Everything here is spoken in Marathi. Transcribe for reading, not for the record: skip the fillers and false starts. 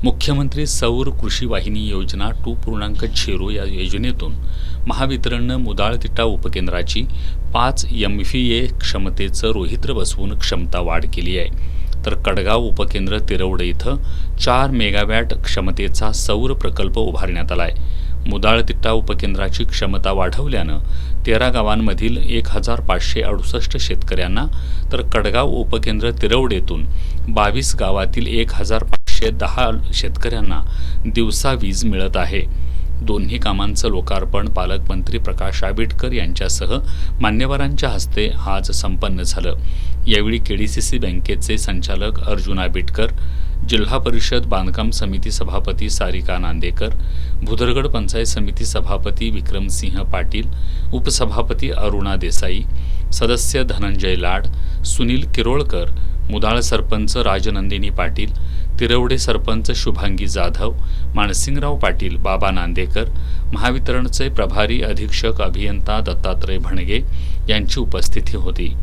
मुख्यमंत्री सौर कृषी वाहिनी योजना 2.0 या योजनेतून महावितरणनं मुदाळतिट्टा उपकेंद्राची 5 MVA क्षमतेचं रोहित्र बसवून क्षमता वाढ केली आहे. तर कडगाव उपकेंद्र तिरवडे इथं 4 मेगावॅट क्षमतेचा सौर प्रकल्प उभारण्यात आलाय. मुदाळतिट्टा उपकेंद्राची क्षमता वाढवल्यानं 13 गावांमधील 1568 शेतकऱ्यांना तर कडगाव उपकेंद्र तिरवडेतून 22 गावातील 1510 शेतकऱ्यांना दिवसा वीज मिळत आहे. दोन्ही कामांचं लोकार्पण पालकमंत्री प्रकाश आंबेडकर यांच्यासह मान्यवरांच्या हस्ते आज संपन्न झालं. यावेळी केडीसीसी बँकेचे संचालक अर्जुन आंबेडकर, जिल्हा परिषद बांधकाम समिती सभापती सारिका नांदेकर, भुदरगड पंचायत समिती सभापती विक्रमसिंह पाटील, उपसभापती अरुणा देसाई, सदस्य धनंजय लाड, सुनील किरोळकर, मुदाळ सरपंच राजनंदिनी पाटील, तिरवडे सरपंच शुभांगी जाधव, मानसिंगराव पाटील, बाबा नांदेकर, महावितरणचे प्रभारी अधीक्षक अभियंता दत्तात्रय भणगे यांची उपस्थिती होती.